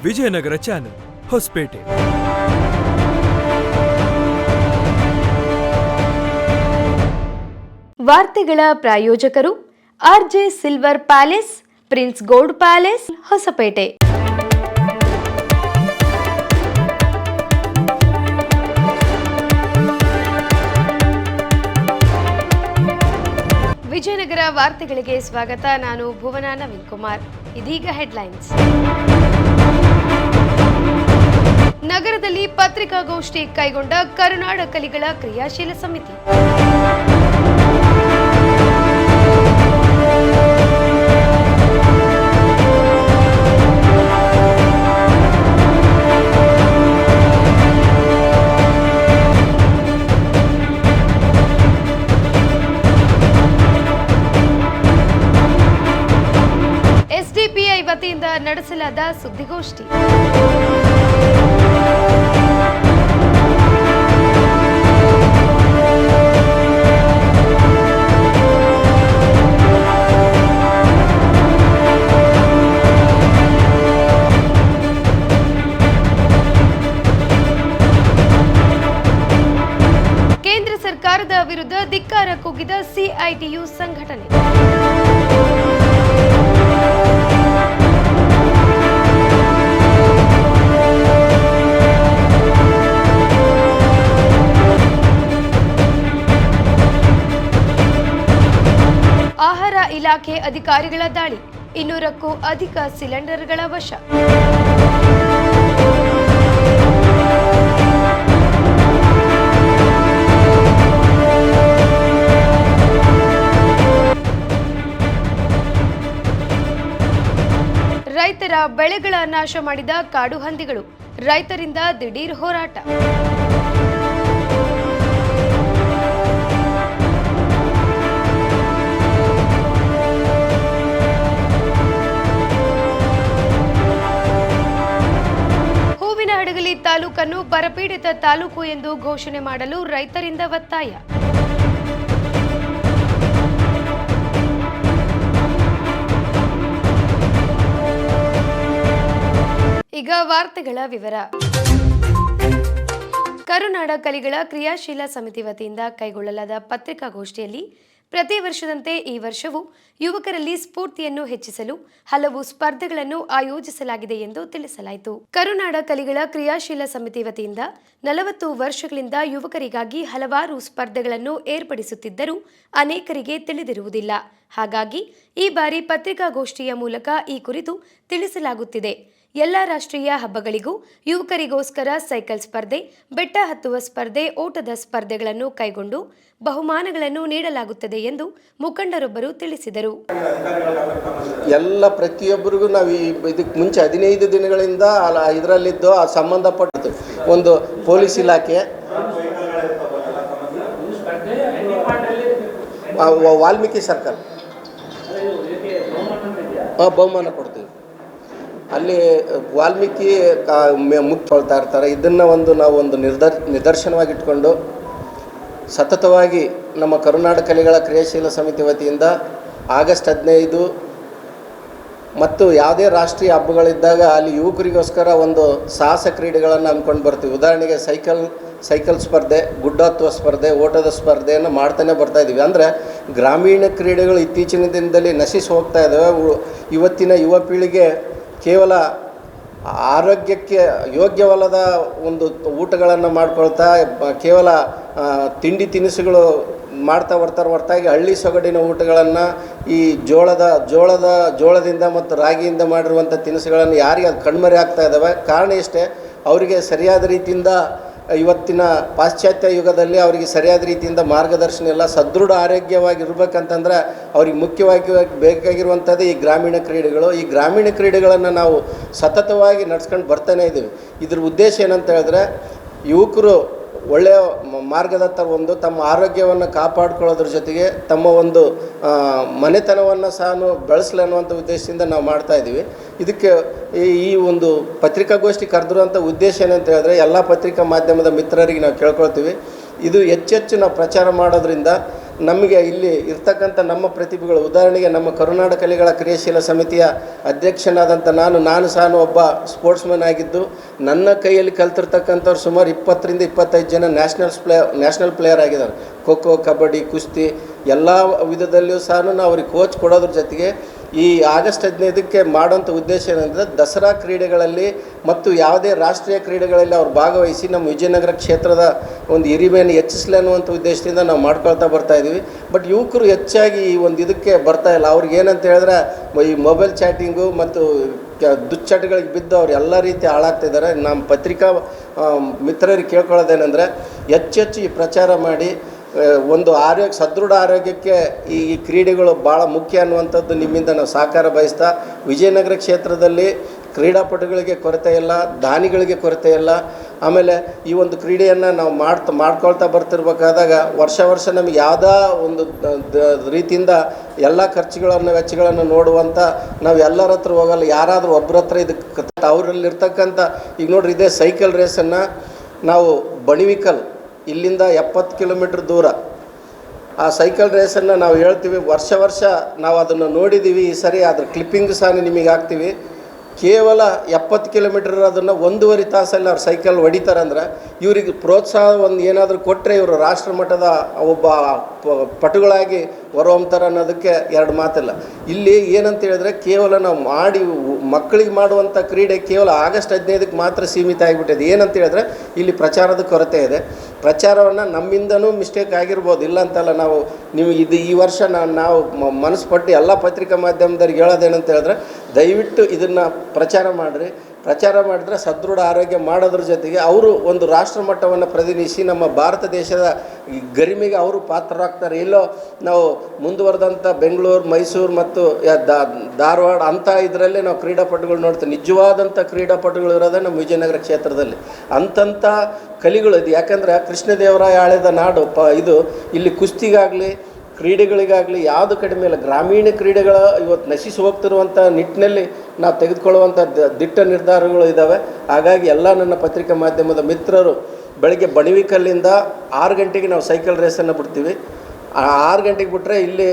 Vijayanagara channel Hosapete. ವಾರ್ತೆಗಳ ಪ್ರಾಯೋಜಕರು RJ silver palace, prince gold palace, Hosapete. Vijayanagara ವಾರ್ತೆಗಳಿಗೆ ಸ್ವಾಗತ. ನಾನು ಭುವನ ನವೀನ್ ಕುಮಾರ್. ಇದೀಗ ಹೆಡ್ಲೈನ್ಸ್. ನಗರದಲ್ಲಿ ಪತ್ರಿಕಾಗೋಷ್ಠಿ ಕೈಗೊಂಡ ಕರುನಾಡ ಕಲಿಗಳ ಕ್ರಿಯಾಶೀಲ ಸಮಿತಿ. ಎಸ್ಡಿಪಿಐ ವತಿಯಿಂದ ನಡೆಸಲಾದ ಸುದ್ದಿಗೋಷ್ಠಿ. ಕೇಂದ್ರ ಸರ್ಕಾರದ ವಿರುದ್ಧ ಧಿಕ್ಕಾರ ಕೂಗಿದ ಸಿಐಟಿಯು ಸಂಘಟನೆ. ಆಹಾರ ಇಲಾಖೆ ಅಧಿಕಾರಿಗಳ ದಾಳಿ, 200ಕ್ಕೂ ಅಧಿಕ ಸಿಲಿಂಡರ್ಗಳ ವಶ. ರೈತರ ಬೆಳೆಗಳ ನಾಶ ಮಾಡಿದ ಕಾಡು ಹಂದಿಗಳು, ರೈತರಿಂದ ದಿಢೀರ್ ಹೋರಾಟ. ಹೂವಿನಹಡಗಲಿ ತಾಲೂಕನ್ನು ಬರಪೀಡಿತ ತಾಲೂಕು ಎಂದು ಘೋಷಣೆ ಮಾಡಲು ರೈತರಿಂದ ಒತ್ತಾಯ. ಈಗ ವಾರ್ತೆಗಳ ವಿವರ. ಕರುನಾಡ ಕಲಿಗಳ ಕ್ರಿಯಾಶೀಲ ಸಮಿತಿ ವತಿಯಿಂದ ಕೈಗೊಳ್ಳಲಾದ ಪತ್ರಿಕಾಗೋಷ್ಠಿಯಲ್ಲಿ ಪ್ರತಿ ವರ್ಷದಂತೆ ಈ ವರ್ಷವೂ ಯುವಕರಲ್ಲಿ ಸ್ಫೂರ್ತಿಯನ್ನು ಹೆಚ್ಚಿಸಲು ಹಲವು ಸ್ಪರ್ಧೆಗಳನ್ನು ಆಯೋಜಿಸಲಾಗಿದೆ ಎಂದು ತಿಳಿಸಲಾಯಿತು. ಕರುನಾಡ ಕಲಿಗಳ ಕ್ರಿಯಾಶೀಲ ಸಮಿತಿ ವತಿಯಿಂದ 40 ವರ್ಷಗಳಿಂದ ಯುವಕರಿಗಾಗಿ ಹಲವಾರು ಸ್ಪರ್ಧೆಗಳನ್ನು ಏರ್ಪಡಿಸುತ್ತಿದ್ದರೂ ಅನೇಕರಿಗೆ ತಿಳಿದಿರುವುದಿಲ್ಲ. ಹಾಗಾಗಿ ಈ ಬಾರಿ ಪತ್ರಿಕಾಗೋಷ್ಠಿಯ ಮೂಲಕ ಈ ಕುರಿತು ತಿಳಿಸಲಾಗುತ್ತಿದೆ. ಎಲ್ಲ ರಾಷ್ಟ್ರೀಯ ಹಬ್ಬಗಳಿಗೂ ಯುವಕರಿಗೋಸ್ಕರ ಸೈಕಲ್ ಸ್ಪರ್ಧೆ, ಬೆಟ್ಟ ಹತ್ತುವ ಸ್ಪರ್ಧೆ, ಓಟದ ಸ್ಪರ್ಧೆಗಳನ್ನು ಕೈಗೊಂಡು ಬಹುಮಾನಗಳನ್ನು ನೀಡಲಾಗುತ್ತದೆ ಎಂದು ಮುಖಂಡರೊಬ್ಬರು ತಿಳಿಸಿದರು. ಎಲ್ಲ ಪ್ರತಿಯೊಬ್ಬರಿಗೂ ನಾವು ಇದಕ್ಕೆ ಮುಂಚೆ 15 ದಿನಗಳಿಂದ ಇದರಲ್ಲಿದ್ದು ಸಂಬಂಧಪಟ್ಟದ್ದು ಒಂದು ಪೊಲೀಸ್ ಇಲಾಖೆ, ವಾಲ್ಮೀಕಿ ಸರ್ಕಲ್ ಬಹುಮಾನ ಕೊಡ್ತೀವಿ. ಅಲ್ಲಿ ವಾಲ್ಮೀಕಿ ಮುಕ್ಕೊಳ್ತಾ ಇರ್ತಾರೆ. ಇದನ್ನು ನಾವು ನಿದರ್ಶನವಾಗಿಟ್ಕೊಂಡು ಸತತವಾಗಿ ನಮ್ಮ ಕರುನಾಡ ಕಲೆಗಳ ಕ್ರಿಯಾಶೀಲ ಸಮಿತಿ ವತಿಯಿಂದ ಆಗಸ್ಟ್ 15 ಮತ್ತು ಯಾವುದೇ ರಾಷ್ಟ್ರೀಯ ಹಬ್ಬಗಳಿದ್ದಾಗ ಅಲ್ಲಿ ಯುವಕರಿಗೋಸ್ಕರ ಒಂದು ಸಾಹಸ ಕ್ರೀಡೆಗಳನ್ನು ಹಮ್ಮಿಕೊಂಡು ಬರ್ತೀವಿ. ಉದಾಹರಣೆಗೆ ಸೈಕಲ್ ಸ್ಪರ್ಧೆ, ಗುಡ್ಡ ಹತ್ತುವ ಸ್ಪರ್ಧೆ, ಓಟದ ಸ್ಪರ್ಧೆಯನ್ನು ಮಾಡ್ತಾನೆ ಬರ್ತಾಯಿದ್ದೀವಿ. ಅಂದರೆ ಗ್ರಾಮೀಣ ಕ್ರೀಡೆಗಳು ಇತ್ತೀಚಿನ ದಿನದಲ್ಲಿ ನಶಿಸಿ ಹೋಗ್ತಾ ಇದ್ದಾವೆ. ಇವತ್ತಿನ ಯುವ ಪೀಳಿಗೆ ಕೇವಲ ಆರೋಗ್ಯಕ್ಕೆ ಯೋಗ್ಯವಲ್ಲದ ಒಂದು ಊಟಗಳನ್ನು ಮಾಡ್ಕೊಳ್ತಾ ಕೇವಲ ತಿಂಡಿ ತಿನಿಸುಗಳು ಮಾಡ್ತಾ ಹೊರತಾಗಿ ಹಳ್ಳಿ ಸೊಗಡಿನ ಊಟಗಳನ್ನು ಈ ಜೋಳದಿಂದ ಮತ್ತು ರಾಗಿಯಿಂದ ಮಾಡಿರುವಂಥ ತಿನಿಸುಗಳನ್ನು ಯಾರಿಗೆ ಅದು ಕಣ್ಮರೆ ಆಗ್ತಾ ಇದ್ದಾವೆ. ಕಾರಣ ಇಷ್ಟೇ, ಅವರಿಗೆ ಸರಿಯಾದ ರೀತಿಯಿಂದ ಇವತ್ತಿನ ಪಾಶ್ಚಾತ್ಯ ಯುಗದಲ್ಲಿ ಅವರಿಗೆ ಸರಿಯಾದ ರೀತಿಯಿಂದ ಮಾರ್ಗದರ್ಶನ ಇಲ್ಲ. ಸದೃಢ ಆರೋಗ್ಯವಾಗಿರ್ಬೇಕಂತಂದ್ರೆ ಅವ್ರಿಗೆ ಮುಖ್ಯವಾಗಿ ಬೇಕಾಗಿರುವಂಥದ್ದು ಈ ಗ್ರಾಮೀಣ ಕ್ರೀಡೆಗಳು. ಈ ಗ್ರಾಮೀಣ ಕ್ರೀಡೆಗಳನ್ನು ನಾವು ಸತತವಾಗಿ ನಡೆಸ್ಕೊಂಡು ಬರ್ತಾನೆ ಇದ್ದೀವಿ. ಇದ್ರ ಉದ್ದೇಶ ಏನಂತ ಹೇಳಿದ್ರೆ, ಯುವಕರು ಒಳ್ಳೆಯ ಮಾರ್ಗದತ್ತ ತಮ್ಮ ಆರೋಗ್ಯವನ್ನು ಕಾಪಾಡ್ಕೊಳ್ಳೋದ್ರ ಜೊತೆಗೆ ತಮ್ಮ ಒಂದು ಮನೆತನವನ್ನು ಸಹ ಬೆಳೆಸಲಿ ಅನ್ನುವಂಥ ಉದ್ದೇಶದಿಂದ ನಾವು ಮಾಡ್ತಾಯಿದ್ದೀವಿ. ಇದಕ್ಕೆ ಈ ಒಂದು ಪತ್ರಿಕಾಗೋಷ್ಠಿ ಕರೆದಿರುವಂಥ ಉದ್ದೇಶ ಏನಂತ ಹೇಳಿದ್ರೆ, ಎಲ್ಲ ಪತ್ರಿಕಾ ಮಾಧ್ಯಮದ ಮಿತ್ರರಿಗೆ ನಾವು ಕೇಳ್ಕೊಳ್ತೀವಿ, ಇದು ಹೆಚ್ಚೆಚ್ಚು ನಾವು ಪ್ರಚಾರ ಮಾಡೋದ್ರಿಂದ ನಮಗೆ ಇಲ್ಲಿ ಇರ್ತಕ್ಕಂಥ ನಮ್ಮ ಪ್ರತಿಭೆಗಳು, ಉದಾಹರಣೆಗೆ ನಮ್ಮ ಕರುನಾಡ ಕಲೆಗಳ ಕ್ರಿಯಾಶೀಲ ಸಮಿತಿಯ ಅಧ್ಯಕ್ಷನಾದಂಥ ನಾನು ಸಹ ಒಬ್ಬ ಸ್ಪೋರ್ಟ್ಸ್ಮನ್ ಆಗಿದ್ದು, ನನ್ನ ಕೈಯಲ್ಲಿ ಕಲ್ತಿರ್ತಕ್ಕಂಥವ್ರು ಸುಮಾರು 20ರಿಂದ 25 ಜನ ನ್ಯಾಷನಲ್ ಪ್ಲೇಯರ್ ಆಗಿದ್ದಾರೆ. ಖೋ ಖೋ, ಕಬಡ್ಡಿ, ಕುಸ್ತಿ ಎಲ್ಲ ವಿಧದಲ್ಲಿಯೂ ಸಹ ನಾವು ಅವ್ರಿಗೆ ಕೋಚ್ ಕೊಡೋದ್ರ ಜೊತೆಗೆ ಈ ಆಗಸ್ಟ್ 15ಕ್ಕೆ ಮಾಡೋಂಥ ಉದ್ದೇಶ ಏನಂದರೆ ದಸರಾ ಕ್ರೀಡೆಗಳಲ್ಲಿ ಮತ್ತು ಯಾವುದೇ ರಾಷ್ಟ್ರೀಯ ಕ್ರೀಡೆಗಳಲ್ಲಿ ಅವ್ರು ಭಾಗವಹಿಸಿ ನಮ್ಮ ವಿಜಯನಗರ ಕ್ಷೇತ್ರದ ಒಂದು ಹಿರಿಮೆಯನ್ನು ಹೆಚ್ಚಿಸಲಿ ಅನ್ನುವಂಥ ಉದ್ದೇಶದಿಂದ ನಾವು ಮಾಡ್ಕೊಳ್ತಾ ಬರ್ತಾಯಿದ್ದೀವಿ. ಬಟ್ ಯುವಕರು ಹೆಚ್ಚಾಗಿ ಈ ಒಂದು ಇದಕ್ಕೆ ಬರ್ತಾಯಿಲ್ಲ. ಅವ್ರಿಗೆ ಏನಂತ ಹೇಳಿದ್ರೆ ಈ ಮೊಬೈಲ್ ಚಾಟಿಂಗು ಮತ್ತು ದುಶ್ಚಟಗಳಿಗೆ ಬಿದ್ದು ಅವ್ರು ಎಲ್ಲ ರೀತಿ ಹಾಳಾಗ್ತಿದ್ದಾರೆ. ನಮ್ಮ ಪತ್ರಿಕಾ ಮಿತ್ರರಿಗೆ ಕೇಳ್ಕೊಳ್ಳೋದೇನೆಂದರೆ ಹೆಚ್ಚೆಚ್ಚು ಈ ಪ್ರಚಾರ ಮಾಡಿ ಒಂದು ಸದೃಢ ಆರೋಗ್ಯಕ್ಕೆ ಈ ಕ್ರೀಡೆಗಳು ಭಾಳ ಮುಖ್ಯ ಅನ್ನುವಂಥದ್ದು ನಿಮ್ಮಿಂದ ನಾವು ಸಹಕಾರ ಬಯಸ್ತಾ, ವಿಜಯನಗರ ಕ್ಷೇತ್ರದಲ್ಲಿ ಕ್ರೀಡಾಪಟುಗಳಿಗೆ ಕೊರತೆ ಇಲ್ಲ, ದಾನಿಗಳಿಗೆ ಕೊರತೆ ಇಲ್ಲ. ಆಮೇಲೆ ಈ ಒಂದು ಕ್ರೀಡೆಯನ್ನು ನಾವು ಮಾಡ್ಕೊಳ್ತಾ ಬರ್ತಿರ್ಬೇಕಾದಾಗ ವರ್ಷ ನಮಗೆ ಯಾವುದೋ ಒಂದು ರೀತಿಯಿಂದ ಎಲ್ಲ ಖರ್ಚುಗಳನ್ನು ವೆಚ್ಚಗಳನ್ನು ನೋಡುವಂಥ ನಾವು ಎಲ್ಲರ ಹತ್ರ ಹೋಗಲ್ಲ. ಯಾರಾದರೂ ಒಬ್ಬರ ಹತ್ರ ಇದಕ್ಕೆ ಅವರಲ್ಲಿರ್ತಕ್ಕಂಥ ಈಗ ನೋಡ್ರಿ, ಇದೇ ಸೈಕಲ್ ರೇಸನ್ನು ನಾವು ಬಣಿವಿಕಲ್ ಇಲ್ಲಿಂದ 70 ಕಿಲೋಮೀಟ್ರ್ ದೂರ ಆ ಸೈಕಲ್ ರೇಸನ್ನು ನಾವು ಹೇಳ್ತೀವಿ. ವರ್ಷ ನಾವು ಅದನ್ನು ನೋಡಿದ್ದೀವಿ. ಈ ಸರಿ ಅದ್ರ ಕ್ಲಿಪ್ಪಿಂಗ್ ಸಹ ನಿಮಗೆ ಹಾಕ್ತೀವಿ. ಕೇವಲ 70 ಕಿಲೋಮೀಟ್ರ್ ಅದನ್ನು 1.5 ತಾಸಲ್ಲಿ ಅವ್ರು ಸೈಕಲ್ ಹೊಡಿತಾರಂದ್ರೆ ಇವರಿಗೆ ಪ್ರೋತ್ಸಾಹ ಒಂದು ಏನಾದರೂ ಕೊಟ್ಟರೆ ಇವರು ರಾಷ್ಟ್ರ ಮಟ್ಟದ ಒಬ್ಬ ಪಟುಗಳಾಗಿ ಹೊರಹೊಮ್ತಾರೆ ಅನ್ನೋದಕ್ಕೆ ಎರಡು ಮಾತಿಲ್ಲ. ಇಲ್ಲಿ ಏನಂತ ಹೇಳಿದ್ರೆ ಕೇವಲ ನಾವು ಮಕ್ಕಳಿಗೆ ಮಾಡುವಂಥ ಕ್ರೀಡೆ ಕೇವಲ ಆಗಸ್ಟ್ 15ಕ್ಕೆ ಮಾತ್ರ ಸೀಮಿತ ಆಗಿಬಿಟ್ಟಿದೆ. ಏನಂತ ಹೇಳಿದ್ರೆ ಇಲ್ಲಿ ಪ್ರಚಾರದ ಕೊರತೆ ಇದೆ. ಪ್ರಚಾರವನ್ನು ನಮ್ಮಿಂದನೂ ಮಿಸ್ಟೇಕ್ ಆಗಿರ್ಬೋದು, ಇಲ್ಲ ಅಂತಲ್ಲ. ನೀವು ಈ ವರ್ಷ ನಾವು ಮನಸ್ಸು ಪಟ್ಟು ಎಲ್ಲ ಪತ್ರಿಕಾ ಮಾಧ್ಯಮದವ್ರಿಗೆ ಹೇಳೋದೇನಂತ ಹೇಳಿದ್ರೆ ದಯವಿಟ್ಟು ಇದನ್ನು ಪ್ರಚಾರ ಮಾಡಿದ್ರೆ ಸದೃಢ ಆರೋಗ್ಯ ಮಾಡೋದ್ರ ಜೊತೆಗೆ ಅವರು ಒಂದು ರಾಷ್ಟ್ರ ಮಟ್ಟವನ್ನು ಪ್ರತಿನಿಧಿಸಿ ನಮ್ಮ ಭಾರತ ದೇಶದ ಗರಿಮೆಗೆ ಅವರು ಪಾತ್ರರಾಗ್ತಾರೆ. ಎಲ್ಲೋ ನಾವು ಮುಂದುವರೆದಂಥ ಬೆಂಗಳೂರು, ಮೈಸೂರು ಮತ್ತು ಧಾರವಾಡ ಅಂಥ ಇದರಲ್ಲೇ ನಾವು ಕ್ರೀಡಾಪಟುಗಳು ನೋಡ್ತೀವಿ. ನಿಜವಾದಂಥ ಕ್ರೀಡಾಪಟುಗಳು ಇರೋದೇ ನಮ್ಮ ವಿಜಯನಗರ ಕ್ಷೇತ್ರದಲ್ಲಿ. ಅಂಥ ಕಲಿಗಳು ಇದು. ಯಾಕಂದರೆ ಕೃಷ್ಣದೇವರಾಯ ಆಳಿದ ನಾಡು ಇದು. ಇಲ್ಲಿ ಕುಸ್ತಿಗಾಗಲಿ ಕ್ರೀಡೆಗಳಿಗಾಗಲಿ ಯಾವುದು ಕಡಿಮೆ ಇಲ್ಲ. ಗ್ರಾಮೀಣ ಕ್ರೀಡೆಗಳ ಇವತ್ತು ನಶಿಸಿ ಹೋಗ್ತಿರುವಂಥ ನಿಟ್ಟಿನಲ್ಲಿ ನಾವು ತೆಗೆದುಕೊಳ್ಳುವಂಥ ದಿಟ್ಟ ನಿರ್ಧಾರಗಳು ಇದ್ದಾವೆ. ಹಾಗಾಗಿ ಎಲ್ಲ ನನ್ನ ಪತ್ರಿಕಾ ಮಾಧ್ಯಮದ ಮಿತ್ರರು ಬೆಳಗ್ಗೆ ಬಣಿವಿಕಲ್ಲಿಂದ 6 ಗಂಟೆಗೆ ನಾವು ಸೈಕಲ್ ರೇಸನ್ನು ಬಿಡ್ತೀವಿ. 6 ಗಂಟೆಗೆ ಬಿಟ್ಟರೆ ಇಲ್ಲಿ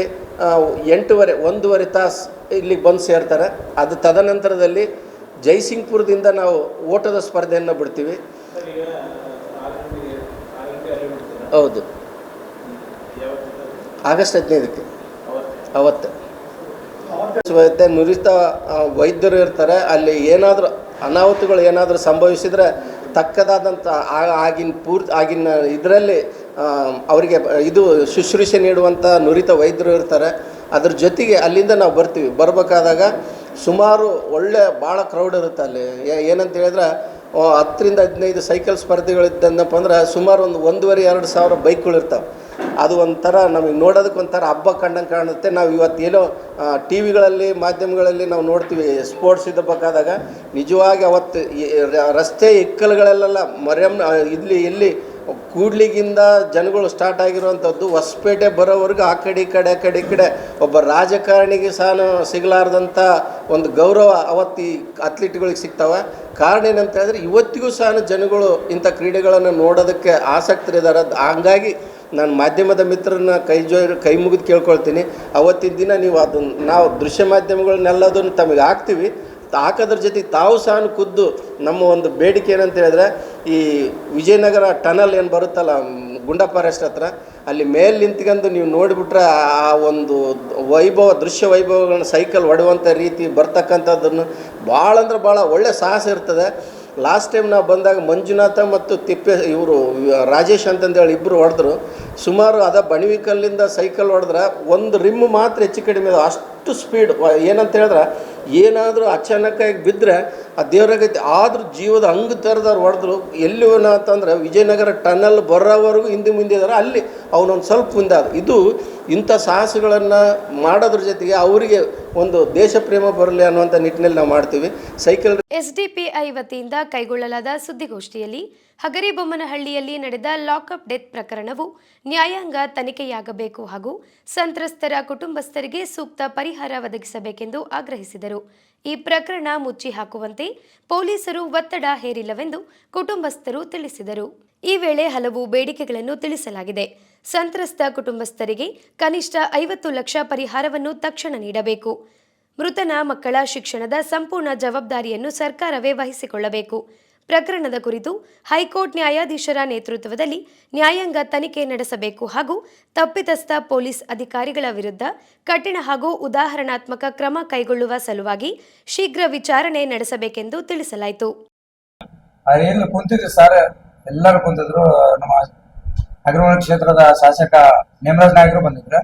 1.5 ತಾಸು ಇಲ್ಲಿಗೆ ಬಂದು ಸೇರ್ತಾರೆ. ಅದು ತದನಂತರದಲ್ಲಿ ಜೈಸಿಂಗ್ಪುರದಿಂದ ನಾವು ಓಟದ ಸ್ಪರ್ಧೆಯನ್ನು ಬಿಡ್ತೀವಿ. ಹೌದು, ಆಗಸ್ಟ್ 15ಕ್ಕೆ ಅವತ್ತು ನುರಿತ ವೈದ್ಯರು ಇರ್ತಾರೆ. ಅಲ್ಲಿ ಏನಾದರೂ ಅನಾಹುತಗಳು ಏನಾದರೂ ಸಂಭವಿಸಿದರೆ ತಕ್ಕದಾದಂಥ ಆಗಿನ ಇದರಲ್ಲಿ ಅವರಿಗೆ ಶುಶ್ರೂಷೆ ನೀಡುವಂಥ ನುರಿತ ವೈದ್ಯರು ಇರ್ತಾರೆ. ಅದ್ರ ಜೊತೆಗೆ ಅಲ್ಲಿಂದ ನಾವು ಬರಬೇಕಾದಾಗ ಸುಮಾರು ಭಾಳ ಕ್ರೌಡ್ ಇರುತ್ತೆ ಅಲ್ಲಿ. ಏನಂತ ಹೇಳಿದ್ರೆ 10ರಿಂದ 15 ಸೈಕಲ್ ಸ್ಪರ್ಧೆಗಳಿದ್ದನಪ್ಪ ಅಂದ್ರೆ ಸುಮಾರು ಒಂದು 1,500-2 ಸಾವಿರ ಬೈಕ್ಗಳು ಇರ್ತಾವೆ. ಅದು ಒಂಥರ ನಮಗೆ ನೋಡೋದಕ್ಕೆ ಒಂಥರ ಹಬ್ಬ ಕಂಡಂಗೆ ಕಾಣುತ್ತೆ. ನಾವು ಇವತ್ತೇನೋ ಟಿ ವಿಗಳಲ್ಲಿ ಮಾಧ್ಯಮಗಳಲ್ಲಿ ನಾವು ನೋಡ್ತೀವಿ ಸ್ಪೋರ್ಟ್ಸ್ ಇದ್ದಬೇಕಾದಾಗ ನಿಜವಾಗಿ ಅವತ್ತು ರಸ್ತೆ ಇಕ್ಕಲುಗಳೆಲ್ಲ ಎಲ್ಲಿ ಕೂಡ್ಲಿಗಿಂದ ಜನಗಳು ಸ್ಟಾರ್ಟ್ ಆಗಿರುವಂಥದ್ದು ಹೊಸಪೇಟೆ ಬರೋವರೆಗೂ ಆ ಕಡೆ ಈ ಕಡೆ ಒಬ್ಬ ರಾಜಕಾರಣಿಗೆ ಸಹ ಸಿಗಲಾರ್ದಂಥ ಒಂದು ಗೌರವ ಅವತ್ತು ಈ ಅಥ್ಲೀಟ್ಗಳಿಗೆ ಸಿಗ್ತಾವೆ. ಕಾರಣ ಏನಂತ ಹೇಳಿದ್ರೆ ಇವತ್ತಿಗೂ ಸಹ ಜನಗಳು ಇಂಥ ಕ್ರೀಡೆಗಳನ್ನು ನೋಡೋದಕ್ಕೆ ಆಸಕ್ತರಿದ್ದಾರೆ. ಹಂಗಾಗಿ ನಾನು ಮಾಧ್ಯಮದ ಮಿತ್ರರನ್ನ ಕೈ ಮುಗಿದು ಕೇಳ್ಕೊಳ್ತೀನಿ, ಅವತ್ತಿನ ದಿನ ನೀವು ನಾವು ದೃಶ್ಯ ಮಾಧ್ಯಮಗಳನ್ನೆಲ್ಲದನ್ನು ತಮಗೆ ಹಾಕ್ತೀವಿ. ಹಾಕೋದ್ರ ಜೊತೆಗೆ ತಾವು ಸಹ ಖುದ್ದು ನಮ್ಮ ಒಂದು ಬೇಡಿಕೆ ಏನಂತ ಹೇಳಿದ್ರೆ ಈ ವಿಜಯನಗರ ಟನಲ್ ಏನು ಬರುತ್ತಲ್ಲ ಗುಂಡಾ ಫಾರೆಸ್ಟ್ ಹತ್ರ, ಅಲ್ಲಿ ಮೇಲೆ ನಿಂತ್ಕೊಂಡು ನೀವು ನೋಡಿಬಿಟ್ರೆ ಆ ಒಂದು ದೃಶ್ಯ ವೈಭವಗಳನ್ನ ಸೈಕಲ್ ಹೊಡುವಂಥ ರೀತಿ ಬರ್ತಕ್ಕಂಥದ್ದನ್ನು ಭಾಳ ಅಂದ್ರೆ ಭಾಳ ಒಳ್ಳೆ ಸಾಹಸ ಇರ್ತದೆ. ಲಾಸ್ಟ್ ಟೈಮ್ ನಾವು ಬಂದಾಗ ಮಂಜುನಾಥ ಮತ್ತು ಇವರು ರಾಜೇಶ್ ಅಂತಂದೇಳಿ ಇಬ್ಬರು ಹೊಡೆದ್ರು. ಸುಮಾರು ಬಣಿವಿಕಲ್ಲಿಂದ ಸೈಕಲ್ ಹೊಡೆದ್ರೆ ಒಂದು ರಿಮ್ ಮಾತ್ರ ಹೆಚ್ಚು ಕಡಿಮೆ ಅಷ್ಟು ಸ್ಪೀಡ್. ಏನಂತ ಹೇಳಿದ್ರೆ ಏನಾದರೂ ಅಚಾನಕ್ಕಾಗಿ ಬಿದ್ದರೆ ಆ ದೇವರಾಗೈತಿ. ಆದರೂ ಜೀವದ ಹಂಗೆ ಥರದವ್ರು ಹೊಡೆದ್ರು. ಎಲ್ಲಿವನ ಅಂತಂದ್ರೆ ವಿಜಯನಗರ ಟನಲ್ ಬರೋವರೆಗೂ ಮುಂದೆ ಇದ್ದಾರೆ. ಅಲ್ಲಿ ಅವನೊಂದು ಸ್ವಲ್ಪ ಮುಂದೆ ಇದು ಇಂಥ ಸಾಹಸಗಳನ್ನು ಮಾಡೋದ್ರ ಜೊತೆಗೆ ಅವರಿಗೆ ಒಂದು ದೇಶ ಪ್ರೇಮ ಬರಲಿ ಅನ್ನುವಂಥ ನಿಟ್ಟಿನಲ್ಲಿ ನಾವು ಮಾಡ್ತೀವಿ. ಸೈಕಲ್ ಎಸ್ಡಿಪಿಐ ವತಿಯಿಂದ ಕೈಗೊಳ್ಳಲಾದ ಸುದ್ದಿಗೋಷ್ಠಿಯಲ್ಲಿ ಹಗರಿಬೊಮ್ಮನಹಳ್ಳಿಯಲ್ಲಿ ನಡೆದ ಲಾಕಪ್ ಡೆತ್ ಪ್ರಕರಣವು ನ್ಯಾಯಾಂಗ ತನಿಖೆಯಾಗಬೇಕು ಹಾಗೂ ಸಂತ್ರಸ್ತರ ಕುಟುಂಬಸ್ಥರಿಗೆ ಸೂಕ್ತ ಪರಿಹಾರ ಒದಗಿಸಬೇಕೆಂದು ಆಗ್ರಹಿಸಿದರು. ಈ ಪ್ರಕರಣ ಮುಚ್ಚಿ ಹಾಕುವಂತೆ ಪೊಲೀಸರು ಒತ್ತಡ ಹೇರಿಲ್ಲವೆಂದು ಕುಟುಂಬಸ್ಥರು ತಿಳಿಸಿದರು. ಈ ವೇಳೆ ಹಲವು ಬೇಡಿಕೆಗಳನ್ನು ತಿಳಿಸಲಾಗಿದೆ. ಸಂತ್ರಸ್ತ ಕುಟುಂಬಸ್ಥರಿಗೆ ಕನಿಷ್ಠ 50 ಲಕ್ಷ ಪರಿಹಾರವನ್ನು ತಕ್ಷಣ ನೀಡಬೇಕು. ಮೃತನ ಮಕ್ಕಳ ಶಿಕ್ಷಣದ ಸಂಪೂರ್ಣ ಜವಾಬ್ದಾರಿಯನ್ನು ಸರ್ಕಾರವೇ ವಹಿಸಿಕೊಳ್ಳಬೇಕು. ಪ್ರಕರಣದ ಕುರಿತು ಹೈಕೋರ್ಟ್ ನ್ಯಾಯಾಧೀಶರ ನೇತೃತ್ವದಲ್ಲಿ ನ್ಯಾಯಾಂಗ ತನಿಖೆ ನಡೆಸಬೇಕು ಹಾಗೂ ತಪ್ಪಿತಸ್ಥ ಪೊಲೀಸ್ ಅಧಿಕಾರಿಗಳ ವಿರುದ್ಧ ಕಠಿಣ ಹಾಗೂ ಉದಾಹರಣಾತ್ಮಕ ಕ್ರಮ ಕೈಗೊಳ್ಳುವ ಸಲುವಾಗಿ ಶೀಘ್ರ ವಿಚಾರಣೆ ನಡೆಸಬೇಕೆಂದು ತಿಳಿಸಲಾಯಿತು. ಎಲ್ಲರೂ ಕುಂತಿದ್ರು. ನಮ್ಮ ಅಗ್ರವಾಲ್ ಕ್ಷೇತ್ರದ ಶಾಸಕ ನೇಮರಾಜ್ ನಾಯಕರು ಬಂದಿದ್ರು,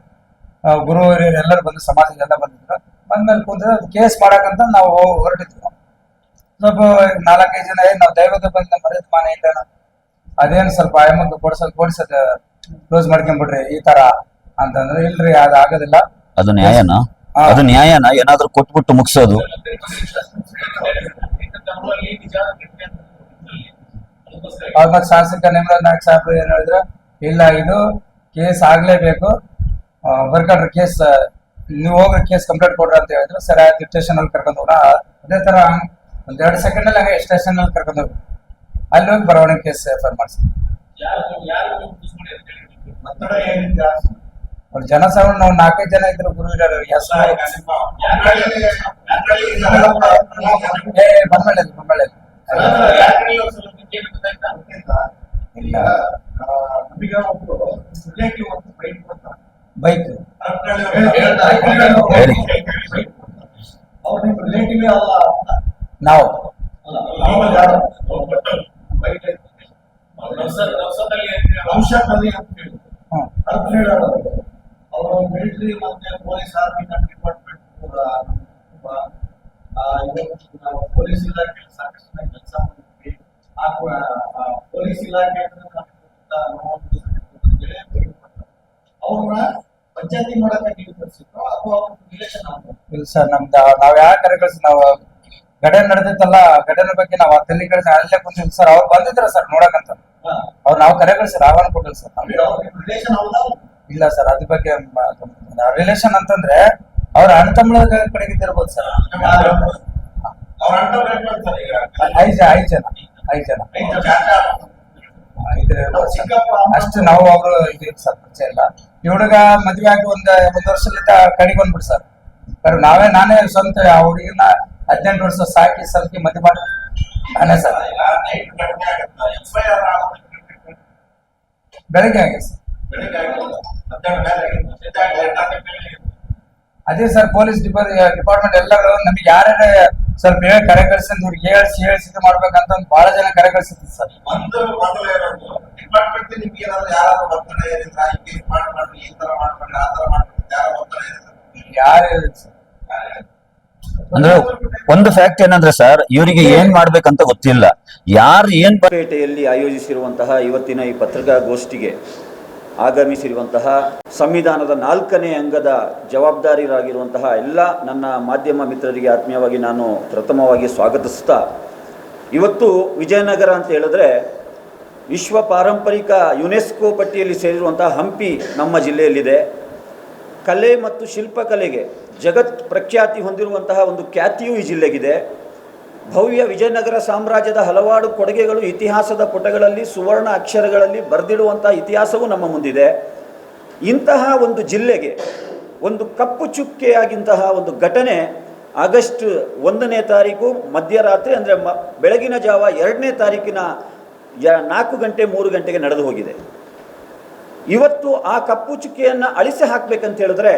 ಗುರು ಹಿರಿಯರು ಎಲ್ಲರೂ ಬಂದು ಸಮಾಜದೆಲ್ಲ ಬಂದಿದ್ರು. ಬಂದ್ಮೇಲೆ ಕುಂತಿದ್ರು, ಅದು ಕೇಸ್ ಮಾಡಕಂತ ನಾವು ಹೊರಟಿದ್ವಿ. ಸ್ವಲ್ಪ 4-5 ಜನ ನಾವು ದೈವದ ಬಂದ ಮರ್ಯಾದ ಮಾನ ಇಲ್ಲ, ಅದೇನು ಸ್ವಲ್ಪ ಆಯಮಕ್ಕೆ ಕೊಡ್ಸದ ಕ್ಲೋಸ್ ಮಾಡ್ಕೊಂಡ್ಬಿಡ್ರಿ ಈ ತರ ಅಂತಂದ್ರೆ, ಇಲ್ರಿ ಅದು ಆಗೋದಿಲ್ಲ. ಅದು ನ್ಯಾಯನ ಏನಾದ್ರೂ ಕೊಟ್ಬಿಟ್ಟು ಮುಗಿಸೋದು. ಮತ್ತೆ ಶಾಸಕ ನೇಮರಾಜ್ ನಾಯಕ್ ಸಾಹೇಬ್ರು ಏನ್ ಹೇಳಿದ್ರು, ಇಲ್ಲ ಇದು ಕೇಸ್ ಆಗ್ಲೇಬೇಕು, ಬರ್ಕಡ್ರಿ ಕೇಸ್, ನೀವು ಹೋಗ್ರಿ ಕೇಸ್ ಕಂಪ್ಲೇಂಟ್ ಕೊಡ್ರಿ ಅಂತ ಹೇಳಿದ್ರು. ಸರಿ ಆಯ್ತು, ಸ್ಟೇಷನ್ ಅಲ್ಲಿ ಕರ್ಕೊಂಡು ಹೋಗೋಣ. ಅದೇ ತರ 1-2 ಸೆಕೆಂಡ್ ಅಲ್ಲಿ ಹಂಗೆ ಸ್ಟೇಷನ್ ಅಲ್ಲಿ ಕರ್ಕೊಂಡು ಹೋಗಿ ಅಲ್ಲಿ ಹೋಗಿ ಬರವಣಿಗೆ ಕೇಸ್ ಎಫ್ಐಆರ್ ಮಾಡಿಸಿ. ಜನಸಾವಣ ನಾವು 4-5 ಜನ ಇದ್ರು ಗುರು ಹಿರಿಯರು. ಬಂಬಳೆ ಬೈಕ್ ನಾವು ಮಿಲಿಟರಿ ಮತ್ತೆ ಪೊಲೀಸ್ ಆರ್ಮಿ ಡಿಪಾರ್ಟ್ಮೆಂಟ್ ಪೊಲೀಸ್ ಇಲಾಖೆ ಸಾಕಷ್ಟು ಕೆಲಸ ಮಾಡಿದ್ವಿ. ಪೊಲೀಸ್ ಇಲಾಖೆ ಅವ್ರನ್ನ ಪಂಚಾಯತಿ ಮಾಡಕ್ಕೆ ನೀವು ಕಳಿಸಿದ್ರು ಅಥವಾ ರಿಲೇಷನ್ ಇಲ್ಲ ಸರ್, ನಮ್ದು ನಾವ್ ಯಾವ ಕರೆ ಕಳ್ಸಿ, ನಾವು ಘಟನೆ ನಡೆದಿತ್ತಲ್ಲ, ಘಟನೆ ಬಗ್ಗೆ ನಾವು ತಲೆ ಕಳಿಸಿ ಅಲ್ಲೇ ಕುಂತಿದ್ವಿ ಸರ್. ಅವ್ರು ಬಂದಿದ್ರ ಸರ್ ನೋಡಕಂತ, ಅವ್ರು ನಾವು ಕರೆ ಕಳಿಸಿ ಆಹ್ವಾನ ಕೊಟ್ಟಿಲ್ಲ ಸರ್. ರಿಲೇಷನ್ ಹೌದಾ? ಇಲ್ಲ ಸರ್, ಅದ್ರ ಬಗ್ಗೆ ರಿಲೇಷನ್ ಅಂತಂದ್ರೆ ಅವ್ರ ಅಣ್ಣ ತಮ್ಮಳ ಕಡೆಗೆ ಇರ್ಬೋದು ಸರ್. 5 ಜನ ಅಷ್ಟು ನಾವು ಅವರು ಇದು ಸರ್ ಪರಿಚಯ ಇಲ್ಲ. ಈ ಹುಡುಗ ಮದ್ವೆ ಆಗಿ ಒಂದು ವರ್ಷದಿಂದ ಕಡೆಗೆ ಬಂದ್ಬಿಟ್ಟು ಸರ್. ನಾನೇ ಸ್ವಂತ ಹುಡುಗಿನ 18 ವರ್ಷ ಸಾಕಿ ಸಲ್ಕಿ ಮದ್ವೆ ಮಾಡಿ ನಾನೇ ಸರ್. ಬೆಳಗ್ಗೆ ಆಗಿದೆ ಸರ್. ಅದೇ ಸರ್, ಪೊಲೀಸ್ ಡಿಪಾರ್ಟ್ಮೆಂಟ್ ಎಲ್ಲರೂ ನಮಗೆ ಯಾರ್ಯಾರ ಸ್ವಲ್ಪ ಕರೆ ಕಳ್ಸಿದ್ ಇವ್ರಿಗೆ ಹೇಳ್ಸಿ ಇದು ಮಾಡ್ಬೇಕಂತ ಒಂದು ಬಹಳ ಜನ ಕರೆ ಕಳ್ಸಿದ್ರು ಸರ್. ಯಾರು ಅಂದ್ರೆ ಒಂದು ಫ್ಯಾಕ್ಟ್ ಏನಂದ್ರೆ ಸರ್, ಇವರಿಗೆ ಏನ್ ಮಾಡ್ಬೇಕಂತ ಗೊತ್ತಿಲ್ಲ. ಯಾರು ಪೇಟೆಯಲ್ಲಿ ಆಯೋಜಿಸಿರುವಂತಹ ಇವತ್ತಿನ ಈ ಪತ್ರಿಕಾಗೋಷ್ಠಿಗೆ ಆಗಮಿಸಿರುವಂತಹ ಸಂವಿಧಾನದ 4ನೇ ಅಂಗದ ಜವಾಬ್ದಾರಿಯಾಗಿರುವಂತಹ ಎಲ್ಲ ನನ್ನ ಮಾಧ್ಯಮ ಮಿತ್ರರಿಗೆ ಆತ್ಮೀಯವಾಗಿ ನಾನು ಪ್ರಥಮವಾಗಿ ಸ್ವಾಗತಿಸ್ತಾ, ಇವತ್ತು ವಿಜಯನಗರ ಅಂತ ಹೇಳಿದ್ರೆ ವಿಶ್ವ ಪಾರಂಪರಿಕ ಯುನೆಸ್ಕೋ ಪಟ್ಟಿಯಲ್ಲಿ ಸೇರಿರುವಂತಹ ಹಂಪಿ ನಮ್ಮ ಜಿಲ್ಲೆಯಲ್ಲಿದೆ. ಕಲೆ ಮತ್ತು ಶಿಲ್ಪಕಲೆಗೆ ಜಗತ್ ಪ್ರಖ್ಯಾತಿ ಹೊಂದಿರುವಂತಹ ಒಂದು ಖ್ಯಾತಿಯೂ ಈ ಜಿಲ್ಲೆಗಿದೆ. ಭವ್ಯ ವಿಜಯನಗರ ಸಾಮ್ರಾಜ್ಯದ ಹಲವಾರು ಕೊಡುಗೆಗಳು ಇತಿಹಾಸದ ಪುಟಗಳಲ್ಲಿ ಸುವರ್ಣ ಅಕ್ಷರಗಳಲ್ಲಿ ಬರೆದಿಡುವಂತಹ ಇತಿಹಾಸವೂ ನಮ್ಮ ಮುಂದಿದೆ. ಇಂತಹ ಒಂದು ಜಿಲ್ಲೆಗೆ ಒಂದು ಕಪ್ಪು ಚುಕ್ಕೆಯಾಗಿಂತಹ ಒಂದು ಘಟನೆ ಆಗಸ್ಟ್ 1ನೇ ತಾರೀಕು ಮಧ್ಯರಾತ್ರಿ ಅಂದರೆ ಬೆಳಗಿನ ಜಾವ 2ನೇ ತಾರೀಕಿನ 4 ಗಂಟೆ 3 ಗಂಟೆಗೆ ನಡೆದು ಹೋಗಿದೆ. ಇವತ್ತು ಆ ಕಪ್ಪು ಚುಕ್ಕೆಯನ್ನು ಅಳಿಸಿ ಹಾಕಬೇಕಂತ ಹೇಳಿದ್ರೆ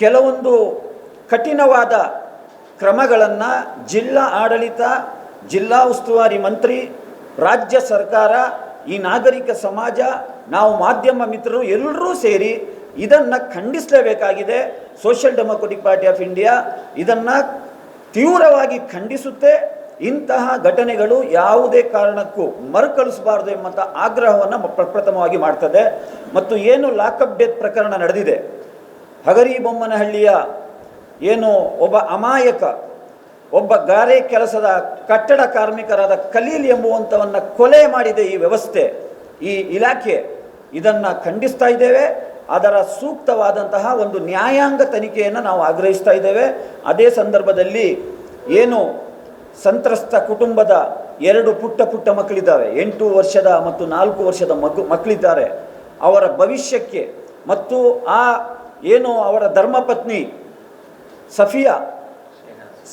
ಕೆಲವೊಂದು ಕಠಿಣವಾದ ಕ್ರಮಗಳನ್ನು ಜಿಲ್ಲಾ ಆಡಳಿತ, ಜಿಲ್ಲಾ ಉಸ್ತುವಾರಿ ಮಂತ್ರಿ, ರಾಜ್ಯ ಸರ್ಕಾರ, ಈ ನಾಗರಿಕ ಸಮಾಜ, ನಾವು ಮಾಧ್ಯಮ ಮಿತ್ರರು ಎಲ್ಲರೂ ಸೇರಿ ಇದನ್ನು ಖಂಡಿಸಲೇಬೇಕಾಗಿದೆ. Social democratic party of India ಇದನ್ನು ತೀವ್ರವಾಗಿ ಖಂಡಿಸುತ್ತೆ. ಇಂತಹ ಘಟನೆಗಳು ಯಾವುದೇ ಕಾರಣಕ್ಕೂ ಮರುಕಳಿಸಬಾರದು ಎಂಬಂಥ ಆಗ್ರಹವನ್ನು ಪ್ರಪ್ರಥಮವಾಗಿ ಮಾಡ್ತದೆ. ಮತ್ತು ಏನು ಲಾಕಪ್ ಡೆತ್ ಪ್ರಕರಣ ನಡೆದಿದೆ, ಹಗರಿಬೊಮ್ಮನಹಳ್ಳಿಯ ಏನು ಒಬ್ಬ ಅಮಾಯಕ, ಒಬ್ಬ ಗಾರೆ ಕೆಲಸದ ಕಟ್ಟಡ ಕಾರ್ಮಿಕರಾದ ಖಲೀಲ್ ಎಂಬುವಂಥವನ್ನು ಕೊಲೆ ಮಾಡಿದೆ ಈ ವ್ಯವಸ್ಥೆ, ಈ ಇಲಾಖೆ. ಇದನ್ನು ಖಂಡಿಸ್ತಾ ಇದ್ದೇವೆ. ಅದರ ಸೂಕ್ತವಾದಂತಹ ಒಂದು ನ್ಯಾಯಾಂಗ ತನಿಖೆಯನ್ನು ನಾವು ಆಗ್ರಹಿಸ್ತಾ ಇದ್ದೇವೆ. ಅದೇ ಸಂದರ್ಭದಲ್ಲಿ ಏನು ಸಂತ್ರಸ್ತ ಕುಟುಂಬದ 2 ಪುಟ್ಟ ಮಕ್ಕಳಿದ್ದಾವೆ, 8 ವರ್ಷದ ಮತ್ತು 4 ವರ್ಷದ ಮಕ್ಕಳಿದ್ದಾರೆ. ಅವರ ಭವಿಷ್ಯಕ್ಕೆ ಮತ್ತು ಏನು ಅವರ ಧರ್ಮಪತ್ನಿ ಸಫಿಯಾ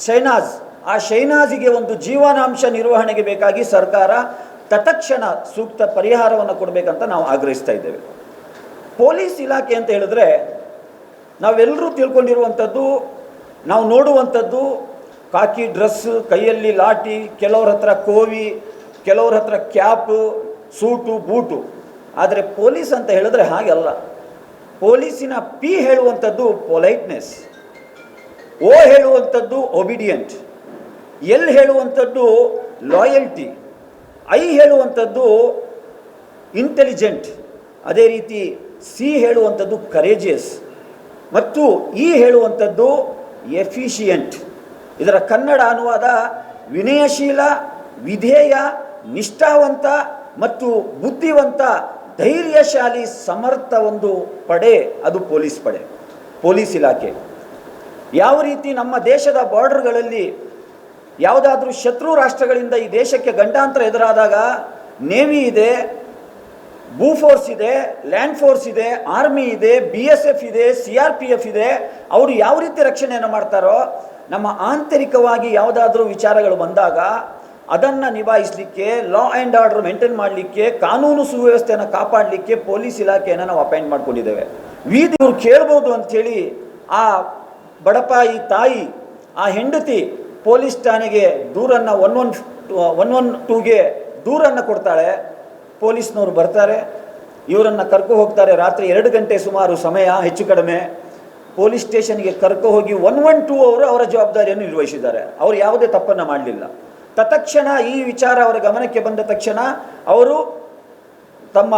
ಶೈನಾಜ್, ಆ ಶೈನಾಜಿಗೆ ಒಂದು ಜೀವನಾಂಶ ನಿರ್ವಹಣೆಗೆ ಬೇಕಾಗಿ ಸರ್ಕಾರ ತತ್ಕ್ಷಣ ಸೂಕ್ತ ಪರಿಹಾರವನ್ನು ಕೊಡಬೇಕಂತ ನಾವು ಆಗ್ರಹಿಸ್ತಾ ಇದ್ದೇವೆ. ಪೊಲೀಸ್ ಇಲಾಖೆ ಅಂತ ಹೇಳಿದ್ರೆ ನಾವೆಲ್ಲರೂ ತಿಳ್ಕೊಂಡಿರುವಂಥದ್ದು, ನಾವು ನೋಡುವಂಥದ್ದು ಕಾಕಿ ಡ್ರೆಸ್, ಕೈಯಲ್ಲಿ ಲಾಠಿ, ಕೆಲವ್ರ ಹತ್ರ ಕೋವಿ, ಕೆಲವ್ರ ಹತ್ರ ಕ್ಯಾಪು, ಸೂಟು, ಬೂಟು. ಆದರೆ ಪೊಲೀಸ್ ಅಂತ ಹೇಳಿದ್ರೆ ಹಾಗಲ್ಲ. ಪೊಲೀಸಿನ ಪಿ ಹೇಳುವಂಥದ್ದು ಪೊಲೈಟ್ನೆಸ್, ಓ ಹೇಳುವಂಥದ್ದು ಒಬಿಡಿಯಂಟ್, ಎಲ್ ಹೇಳುವಂಥದ್ದು ಲಾಯಲ್ಟಿ, ಐ ಹೇಳುವಂಥದ್ದು ಇಂಟೆಲಿಜೆಂಟ್, ಅದೇ ರೀತಿ ಸಿ ಹೇಳುವಂಥದ್ದು ಕರೇಜಿಯಸ್ ಮತ್ತು ಇ ಹೇಳುವಂಥದ್ದು ಎಫಿಷಿಯಂಟ್. ಇದರ ಕನ್ನಡ ಅನುವಾದ ವಿನಯಶೀಲ, ವಿಧೇಯ, ನಿಷ್ಠಾವಂತ ಮತ್ತು ಬುದ್ಧಿವಂತ, ಧೈರ್ಯಶಾಲಿ, ಸಮರ್ಥ ಒಂದು ಪಡೆ, ಅದು ಪೊಲೀಸ್ ಪಡೆ, ಪೊಲೀಸ್ ಇಲಾಖೆ. ಯಾವ ರೀತಿ ನಮ್ಮ ದೇಶದ ಬಾರ್ಡರ್ಗಳಲ್ಲಿ ಯಾವುದಾದ್ರೂ ಶತ್ರು ರಾಷ್ಟ್ರಗಳಿಂದ ಈ ದೇಶಕ್ಕೆ ಗಂಡಾಂತರ ಎದುರಾದಾಗ ನೇವಿ ಇದೆ, ಭೂಫೋರ್ಸ್ ಇದೆ, ಲ್ಯಾಂಡ್ ಫೋರ್ಸ್ ಇದೆ, ಆರ್ಮಿ ಇದೆ, BSF ಇದೆ, CRPF ಇದೆ, ಅವರು ಯಾವ ರೀತಿ ರಕ್ಷಣೆಯನ್ನು ಮಾಡ್ತಾರೋ, ನಮ್ಮ ಆಂತರಿಕವಾಗಿ ಯಾವುದಾದ್ರೂ ವಿಚಾರಗಳು ಬಂದಾಗ ಅದನ್ನು ನಿಭಾಯಿಸಲಿಕ್ಕೆ, ಲಾ ಆ್ಯಂಡ್ ಆರ್ಡರ್ ಮೇಂಟೈನ್ ಮಾಡಲಿಕ್ಕೆ, ಕಾನೂನು ಸುವ್ಯವಸ್ಥೆಯನ್ನು ಕಾಪಾಡಲಿಕ್ಕೆ ಪೊಲೀಸ್ ಇಲಾಖೆಯನ್ನು ನಾವು ಅಪಾಯಿಂಟ್ ಮಾಡ್ಕೊಂಡಿದ್ದೇವೆ. ಇವ್ರು ಕೇಳ್ಬೋದು ಅಂಥೇಳಿ ಆ ಬಡಪಾಯಿ ತಾಯಿ, ಆ ಹೆಂಡತಿ ಪೊಲೀಸ್ ಠಾಣೆಗೆ ದೂರನ್ನು 112ಗೆ ದೂರನ್ನು ಕೊಡ್ತಾಳೆ. ಪೊಲೀಸ್ನವರು ಬರ್ತಾರೆ, ಇವರನ್ನು ಕರ್ಕೊ ಹೋಗ್ತಾರೆ. ರಾತ್ರಿ 2 ಗಂಟೆ ಸುಮಾರು ಸಮಯ, ಹೆಚ್ಚು ಕಡಿಮೆ. ಪೊಲೀಸ್ ಸ್ಟೇಷನ್ಗೆ ಕರ್ಕೊ ಹೋಗಿ 112 ಅವರು ಅವರ ಜವಾಬ್ದಾರಿಯನ್ನು ನಿರ್ವಹಿಸಿದ್ದಾರೆ. ಅವರು ಯಾವುದೇ ತಪ್ಪನ್ನು ಮಾಡಲಿಲ್ಲ. ತತ್ಕ್ಷಣ ಈ ವಿಚಾರ ಅವರ ಗಮನಕ್ಕೆ ಬಂದ ತಕ್ಷಣ ಅವರು ತಮ್ಮ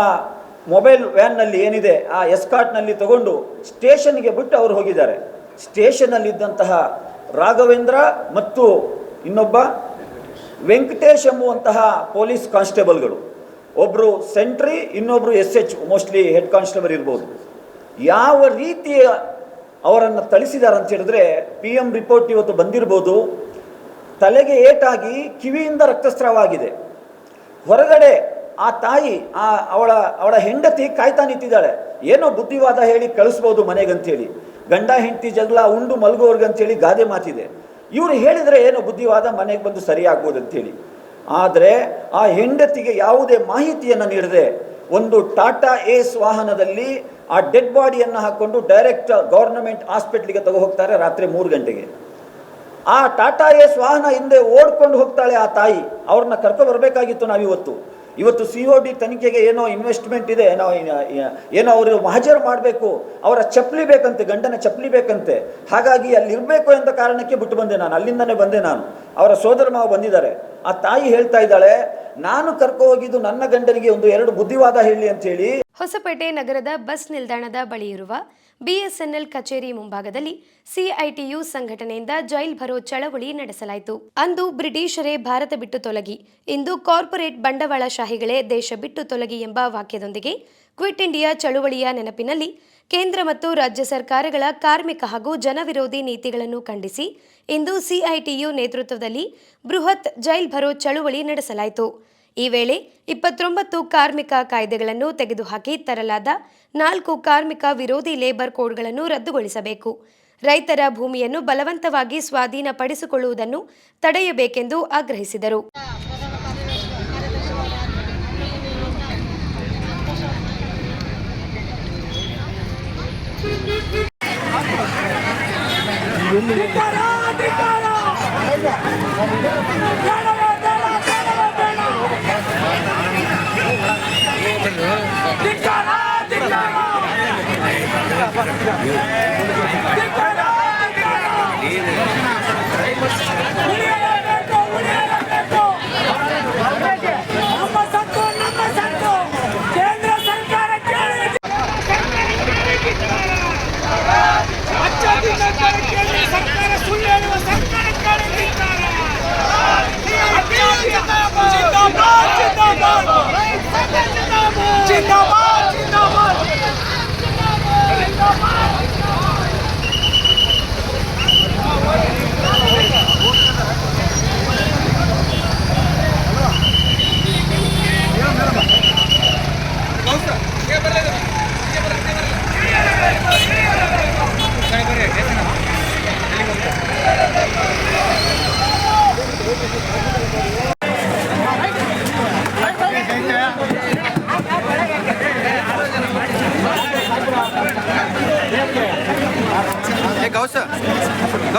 ಮೊಬೈಲ್ ವ್ಯಾನ್ನಲ್ಲಿ ಏನಿದೆ ಆ ಎಸ್ಕಾಟ್ನಲ್ಲಿ ತಗೊಂಡು ಸ್ಟೇಷನ್ಗೆ ಬಿಟ್ಟು ಅವರು ಹೋಗಿದ್ದಾರೆ. ಸ್ಟೇಷನ್ನಲ್ಲಿದ್ದಂತಹ ರಾಘವೇಂದ್ರ ಮತ್ತು ಇನ್ನೊಬ್ಬ ವೆಂಕಟೇಶ್ ಎಂಬುವಂತಹ ಪೊಲೀಸ್ ಕಾನ್ಸ್ಟೇಬಲ್ಗಳು, ಒಬ್ಬರು ಸೆಂಟ್ರಿ, ಇನ್ನೊಬ್ಬರು SH, ಮೋಸ್ಟ್ಲಿ ಹೆಡ್ ಕಾನ್ಸ್ಟೇಬಲ್ ಇರ್ಬೋದು, ಯಾವ ರೀತಿ ಅವರನ್ನು ಥಳಿಸಿದ್ದಾರೆ ಅಂತ ಹೇಳಿದ್ರೆ PM ರಿಪೋರ್ಟ್ ಇವತ್ತು ಬಂದಿರ್ಬೋದು. ತಲೆಗೆ ಏಟಾಗಿ ಕಿವಿಯಿಂದ ರಕ್ತಸ್ರಾವವಾಗಿದೆ. ಹೊರಗಡೆ ಆ ತಾಯಿ, ಅವಳ ಹೆಂಡತಿ ಕಾಯ್ತಾ ನಿಂತಿದ್ದಾಳೆ. ಏನೋ ಬುದ್ಧಿವಾದ ಹೇಳಿ ಕಳಿಸ್ಬೋದು ಮನೆಗಂತೇಳಿ, ಗಂಡ ಹೆಂಡತಿ ಜಗಳ ಉಂಡು ಮಲಗುವವ್ರಿಗಂತೇಳಿ ಗಾದೆ ಮಾತಿದೆ. ಇವರು ಹೇಳಿದರೆ ಏನೋ ಬುದ್ಧಿವಾದ ಮನೆಗೆ ಬಂದು ಸರಿಯಾಗ್ಬೋದು ಅಂತೇಳಿ. ಆದರೆ ಆ ಹೆಂಡತಿಗೆ ಯಾವುದೇ ಮಾಹಿತಿಯನ್ನು ನೀಡದೆ ಒಂದು ಟಾಟಾ ಏಸ್ ವಾಹನದಲ್ಲಿ ಆ ಡೆಡ್ ಬಾಡಿಯನ್ನು ಹಾಕ್ಕೊಂಡು ಡೈರೆಕ್ಟ್ ಗವರ್ನಮೆಂಟ್ ಹಾಸ್ಪಿಟ್ಲಿಗೆ ತಗೋ ಹೋಗ್ತಾರೆ ರಾತ್ರಿ 3 ಗಂಟೆಗೆ. ಆ ಟಾಟಾ ಏಸ್ ವಾಹನ ಹಿಂದೆ ಓಡ್ಕೊಂಡು ಹೋಗ್ತಾಳೆ ಆ ತಾಯಿ. ಅವ್ರನ್ನ ಕರ್ಕೊ ಬರಬೇಕಾಗಿತ್ತು ನಾವು ಇವತ್ತು COD ತನಿಖೆಗೆ ಏನೋ ಇನ್ವೆಸ್ಟ್ಮೆಂಟ್ ಇದೆ, ಏನೋ ಅವರು ಮಹಜರು ಮಾಡಬೇಕು, ಅವರ ಚಪ್ಪಲಿ ಬೇಕಂತೆ, ಗಂಡನ ಚಪ್ಪಲಿ ಬೇಕಂತೆ. ಹಾಗಾಗಿ ಅಲ್ಲಿರಬೇಕು ಎಂದ ಕಾರಣಕ್ಕೆ ಬಿಟ್ಟು ಬಂದೆ ನಾನು, ಅಲ್ಲಿಂದನೇ ಬಂದೆ ನಾನು. ಅವರ ಸೋದರ ಮಾವ ಬಂದಿದ್ದಾರೆ. ಆ ತಾಯಿ ಹೇಳ್ತಾ ಇದ್ದಾಳೆ, ನಾನು ಕರ್ಕೊ ಹೋಗಿದ್ದು ನನ್ನ ಗಂಡನಿಗೆ 1-2 ಬುದ್ಧಿವಾದ ಹೇಳಿ ಅಂತ ಹೇಳಿ. ಹೊಸಪೇಟೆ ನಗರದ ಬಸ್ ನಿಲ್ದಾಣದ ಬಳಿ ಇರುವ BSNL ಕಚೇರಿ ಮುಂಭಾಗದಲ್ಲಿ CITU ಸಂಘಟನೆಯಿಂದ ಜೈಲ್ ಭರೋ ಚಳವಳಿ ನಡೆಸಲಾಯಿತು. ಅಂದು ಬ್ರಿಟಿಷರೇ ಭಾರತ ಬಿಟ್ಟು ತೊಲಗಿ, ಇಂದು ಕಾರ್ಪೊರೇಟ್ ಬಂಡವಾಳಶಾಹಿಗಳೇ ದೇಶ ಬಿಟ್ಟು ತೊಲಗಿ ಎಂಬ ವಾಕ್ಯದೊಂದಿಗೆ ಕ್ವಿಟ್ ಇಂಡಿಯಾ ಚಳುವಳಿಯ ನೆನಪಿನಲ್ಲಿ ಕೇಂದ್ರ ಮತ್ತು ರಾಜ್ಯ ಸರ್ಕಾರಗಳ ಕಾರ್ಮಿಕ ಹಾಗೂ ಜನವಿರೋಧಿ ನೀತಿಗಳನ್ನು ಖಂಡಿಸಿ ಇಂದು CITU ನೇತೃತ್ವದಲ್ಲಿ ಬೃಹತ್ ಜೈಲ್ ಭರೋ ಚಳುವಳಿ ನಡೆಸಲಾಯಿತು. ಈ ವೇಳೆ 29 ಕಾರ್ಮಿಕ ಕಾಯ್ದೆಗಳನ್ನು ತೆಗೆದುಹಾಕಿ ತರಲಾದ 4 ಕಾರ್ಮಿಕ ವಿರೋಧಿ ಲೇಬರ್ ಕೋಡ್ಗಳನ್ನು ರದ್ದುಗೊಳಿಸಬೇಕು, ರೈತರ ಭೂಮಿಯನ್ನು ಬಲವಂತವಾಗಿ ಸ್ವಾಧೀನಪಡಿಸಿಕೊಳ್ಳುವುದನ್ನು ತಡೆಯಬೇಕೆಂದು ಆಗ್ರಹಿಸಿದರು.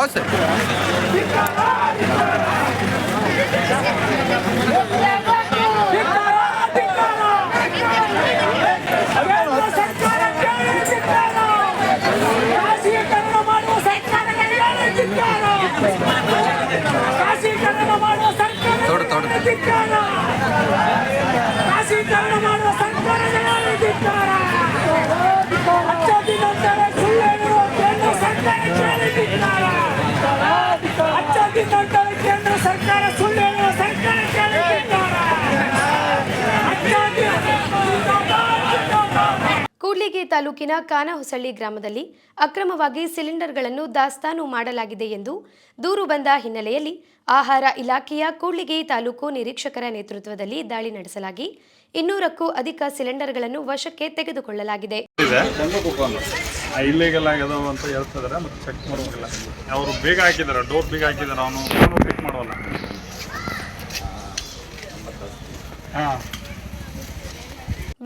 ದೋಸೆ ಕೂಡ್ಲಿಗಿ ತಾಲೂಕಿನ ಕಾನಹೊಸಳ್ಳಿ ಗ್ರಾಮದಲ್ಲಿ ಅಕ್ರಮವಾಗಿ ಸಿಲಿಂಡರ್ಗಳನ್ನು ದಾಸ್ತಾನು ಮಾಡಲಾಗಿದೆ ಎಂದು ದೂರು ಬಂದ ಹಿನ್ನೆಲೆಯಲ್ಲಿ ಆಹಾರ ಇಲಾಖೆಯ ಕೂಡ್ಲಿಗಿ ತಾಲೂಕು ನಿರೀಕ್ಷಕರ ನೇತೃತ್ವದಲ್ಲಿ ದಾಳಿ ನಡೆಸಲಾಗಿ 200ಕ್ಕೂ ಅಧಿಕ ಸಿಲಿಂಡರ್ಗಳನ್ನು ವಶಕ್ಕೆ ತೆಗೆದುಕೊಳ್ಳಲಾಗಿದೆ. ಇಲ್ಲಿಗೆಲ್ಲ ಆಗ್ಯದವ ಅಂತ ಹೇಳ್ತಿದಾರೆ, ಮತ್ತೆ ಚೆಕ್ ಮಾಡೋದಿಲ್ಲ. ಅವರು ಬೇಗ ಹಾಕಿದ್ದಾರೆ, ಡೋರ್ ಬೇಗ ಹಾಕಿದ್ದಾರೆ, ಅವನು ಪಿಕ್ ಮಾಡೋಲ್ಲ. ಹಾಂ.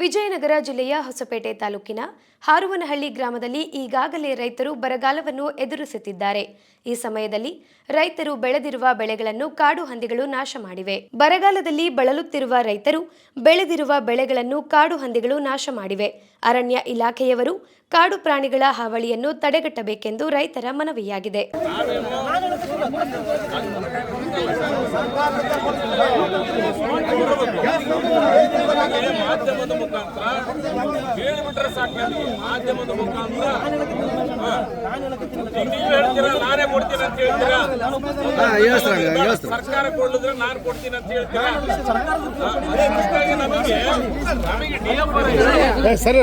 ವಿಜಯನಗರ ಜಿಲ್ಲೆಯ ಹೊಸಪೇಟೆ ತಾಲೂಕಿನ ಹಾರುವನಹಳ್ಳಿ ಗ್ರಾಮದಲ್ಲಿ ಈಗಾಗಲೇ ರೈತರು ಬರಗಾಲವನ್ನು ಎದುರಿಸುತ್ತಿದ್ದಾರೆ. ಈ ಸಮಯದಲ್ಲಿ ರೈತರು ಬೆಳೆದಿರುವ ಬೆಳೆಗಳನ್ನು ಕಾಡು ಹಂದಿಗಳು ನಾಶ ಮಾಡಿವೆ. ಬರಗಾಲದಲ್ಲಿ ಬಳಲುತ್ತಿರುವ ರೈತರು ಬೆಳೆದಿರುವ ಬೆಳೆಗಳನ್ನು ಕಾಡು ಹಂದಿಗಳು ನಾಶ ಮಾಡಿವೆ. ಅರಣ್ಯ ಇಲಾಖೆಯವರು ಕಾಡು ಪ್ರಾಣಿಗಳ ಹಾವಳಿಯನ್ನು ತಡೆಗಟ್ಟಬೇಕೆಂದು ರೈತರ ಮನವಿಯಾಗಿದೆ. ಸರ್ಕಾರ ಕೊಡಲಿದ್ರೆ ನಾನು ಕೊಡ್ತೀನಿ ಅಂತ ಹೇಳ್ತೀರಾ? ಸರಿ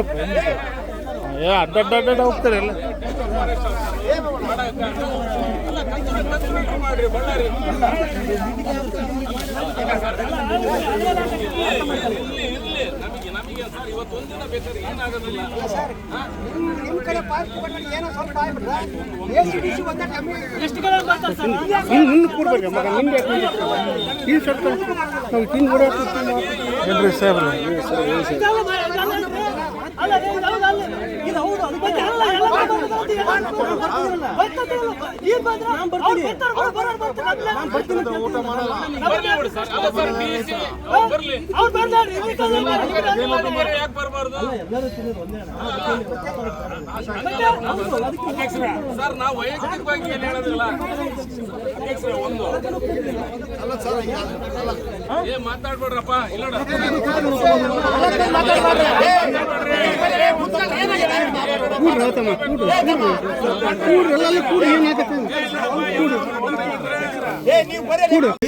ಅಡ್ಡ ಹೋಗ್ತಾರೆ ಎಲ್ಲ ಮಾಡ್ರಿ ಬಳ್ಳಾರಿ ನಮಗೆ ಸರ್ ಇವತ್ತೊಂದಿನ ಬೇಕಾದ್ರೆ ಏನಾಗೋದಿಲ್ಲ. ಸರ್ ನಾವು ವೈಯಕ್ತಿಕವಾಗಿ ಏನು ಹೇಳೋದಿಲ್ಲ. ಒಂದು ಏನ್ ಮಾತಾಡ್ಬೇಡ್ರಪ್ಪ. ಇಲ್ಲ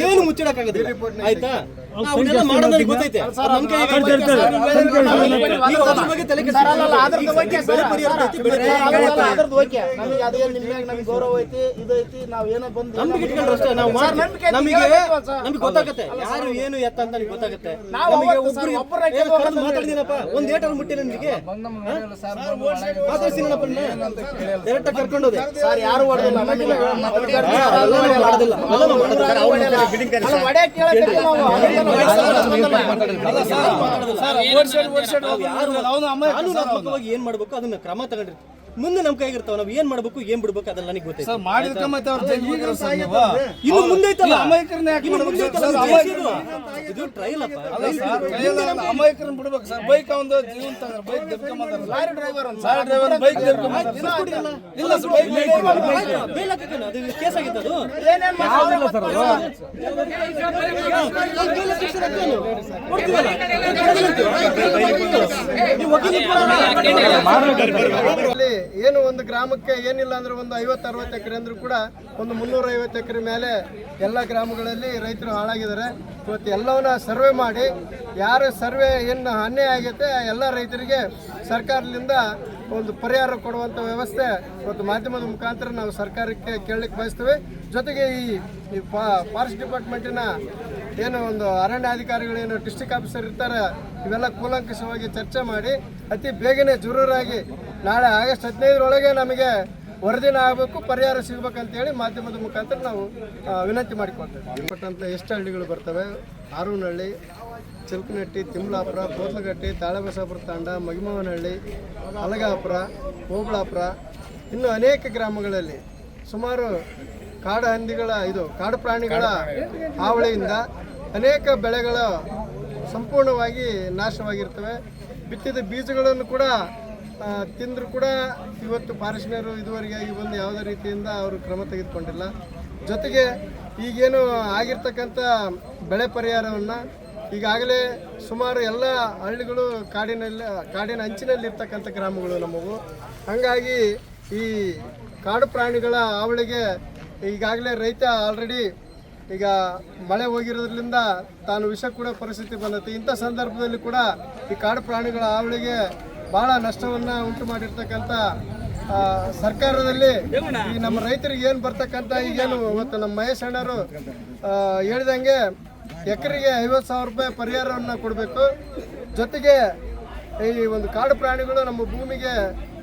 ಏನು ಮುಚ್ಚಿಡಕ್ಕಾಗೋದಿಲ್ಲ, ಆಯ್ತಾ? ಮಾಡೋದಕ್ಕೆ ಗೊತ್ತೈತೆ. ಗೌರವ ಐತಿ, ಇದೈತಿ, ನಾವ್ ಏನೋ ಬಂದು ನಮ್ಗೆ ಇಟ್ಕೊಂಡ್ರೆ ಅಷ್ಟೇ. ನಾವು ನಮ್ಗೆ ಗೊತ್ತಾಗತ್ತೆ ಯಾರು ಏನು ಎತ್ತ ಅಂತ ನಿಮ್ಗೆ ಗೊತ್ತಾಗತ್ತೆ. ಮಾತಾಡಿದೀನಪ್ಪ, ಒಂದ್ ಏಟರ್ ಮುಟ್ಟಿ ನನಗೆ ಮಾತಾಡ್ತೀನಪ್ಪ, ಡೈರೆಕ್ಟ್ ಕರ್ಕೊಂಡು ಹೋದೆ. ಸರ್ ಯಾರು ಮಾಡೋದಿಲ್ಲ. ಏನ್ ಮಾಡ್ಬೇಕು ಅದನ್ನ ಕ್ರಮ ತಗೊಂಡಿರ್ತೀವಿ. ಮುಂದೆ ನಮ್ ಕೈಗಿರ್ತಾವ, ನಾವ್ ಏನ್ ಮಾಡ್ಬೇಕು ಏನ್ ಬಿಡ್ಬೇಕು ಅದೆಲ್ಲ ನನಗೆ ಗೊತ್ತೈತೆ. ಇನ್ನು ಮುಂದೆ ಇದು ಟ್ರೈಲ್ ಅಪ್ಪ, ಅಮಾಯಕರನ್ನ ಬಿಡ್ಬೇಕು ಸರ್. ಬೈಕ್ ಒಂದು ಜೀವನ ತಗೊಂಡ್ರೆ ಬೈಕ್ ಲಾರಿ ಡ್ರೈವರ್ ಅದು ಕೇಸ್ ಆಗಿತ್ತು. ಅದು ಏನು ಒಂದು ಗ್ರಾಮಕ್ಕೆ ಏನಿಲ್ಲ ಅಂದ್ರೆ ಒಂದು 50-60 ಎಕರೆ ಅಂದ್ರೂ ಕೂಡ ಒಂದು 350 ಎಕರೆ ಮೇಲೆ ಎಲ್ಲ ಗ್ರಾಮಗಳಲ್ಲಿ ರೈತರು ಹಾಳಾಗಿದ್ದಾರೆ. ಇವತ್ತು ಎಲ್ಲವನ್ನ ಸರ್ವೆ ಮಾಡಿ ಯಾರು ಸರ್ವೆ ಏನು ಅನ್ಯಾಯ ಆಗೈತೆ ಎಲ್ಲ ರೈತರಿಗೆ ಸರ್ಕಾರದಿಂದ ಒಂದು ಪರಿಹಾರ ಕೊಡುವಂಥ ವ್ಯವಸ್ಥೆ ಇವತ್ತು ಮಾಧ್ಯಮದ ಮುಖಾಂತರ ನಾವು ಸರ್ಕಾರಕ್ಕೆ ಕೇಳಲಿಕ್ಕೆ ಬಯಸ್ತೇವೆ. ಜೊತೆಗೆ ಈ ಫಾರೆಸ್ಟ್ ಡಿಪಾರ್ಟ್ಮೆಂಟಿನ ಏನು ಒಂದು ಅರಣ್ಯಾಧಿಕಾರಿಗಳು ಏನು ಡಿಸ್ಟ್ರಿಕ್ಟ್ ಆಫೀಸರ್ ಇರ್ತಾರೆ, ಇವೆಲ್ಲ ಕೂಲಂಕಷವಾಗಿ ಚರ್ಚೆ ಮಾಡಿ ಅತಿ ಬೇಗನೆ ಜರೂರಾಗಿ ನಾಳೆ ಆಗಸ್ಟ್ 15ರೊಳಗೆ ನಮಗೆ ವರದಿನ ಆಗಬೇಕು, ಪರಿಹಾರ ಸಿಗಬೇಕಂತೇಳಿ ಮಾಧ್ಯಮದ ಮುಖಾಂತರ ನಾವು ವಿನಂತಿ ಮಾಡಿಕೊಳ್ತೇವೆ. ಪಟ್ಟಂತ ಎಷ್ಟು ಹಳ್ಳಿಗಳು ಬರ್ತವೆ: ಹಾರೂನಹಳ್ಳಿ, ಚಿಲ್ಕನಟ್ಟಿ, ತಿಮ್ಲಾಪುರ, ಬೋತ್ಲಗಟ್ಟಿ, ತಾಳೆಬಸಾಪುರ ತಾಂಡ, ಮಗಿಮವನಹಳ್ಳಿ, ಅಲಗಾಪುರ, ಹೋಬಳಾಪುರ, ಇನ್ನು ಅನೇಕ ಗ್ರಾಮಗಳಲ್ಲಿ ಸುಮಾರು ಕಾಡು ಪ್ರಾಣಿಗಳ ಹಾವಳಿಯಿಂದ ಅನೇಕ ಬೆಳೆಗಳು ಸಂಪೂರ್ಣವಾಗಿ ನಾಶವಾಗಿರ್ತವೆ. ಬಿತ್ತಿದ ಬೀಜಗಳನ್ನು ಕೂಡ ತಿಂದರೂ ಕೂಡ ಇವತ್ತು ಫಾರೆಸ್ಟ್ನರು ಇದುವರೆಗೆ ಬಂದು ಯಾವುದೇ ರೀತಿಯಿಂದ ಅವರು ಕ್ರಮ ತೆಗೆದುಕೊಂಡಿಲ್ಲ. ಜೊತೆಗೆ ಈಗೇನು ಆಗಿರ್ತಕ್ಕಂಥ ಬೆಳೆ ಪರಿಹಾರವನ್ನು ಈಗಾಗಲೇ ಸುಮಾರು ಎಲ್ಲ ಹಳ್ಳಿಗಳು ಕಾಡಿನ ಅಂಚಿನಲ್ಲಿರ್ತಕ್ಕಂಥ ಗ್ರಾಮಗಳು ನಮ್ಮವು. ಹಾಗಾಗಿ ಈ ಕಾಡು ಪ್ರಾಣಿಗಳ ಹಾವಳಿಗೆ ಈಗಾಗಲೇ ರೈತ ಆಲ್ರೆಡಿ ಈಗ ಮಳೆ ಹೋಗಿರೋದ್ರಿಂದ ತಾನು ವಿಷ ಕೂಡ ಪರಿಸ್ಥಿತಿ ಬಂದೈತೆ. ಇಂಥ ಸಂದರ್ಭದಲ್ಲಿ ಕೂಡ ಈ ಕಾಡು ಪ್ರಾಣಿಗಳ ಹಾವಳಿಗೆ ಭಾಳ ನಷ್ಟವನ್ನು ಉಂಟು ಮಾಡಿರ್ತಕ್ಕಂಥ ಸರ್ಕಾರದಲ್ಲಿ ಈ ನಮ್ಮ ರೈತರಿಗೆ ಏನು ಬರ್ತಕ್ಕಂಥ ಈಗೇನು ಇವತ್ತು ನಮ್ಮ ಮಹೇಶ್ ಅಣ್ಣರು ಹೇಳಿದಂಗೆ ಎಕರೆಗೆ 50,000 ರೂಪಾಯಿ ಪರಿಹಾರವನ್ನು ಕೊಡಬೇಕು. ಜೊತೆಗೆ ಈ ಒಂದು ಕಾಡು ಪ್ರಾಣಿಗಳು ನಮ್ಮ ಭೂಮಿಗೆ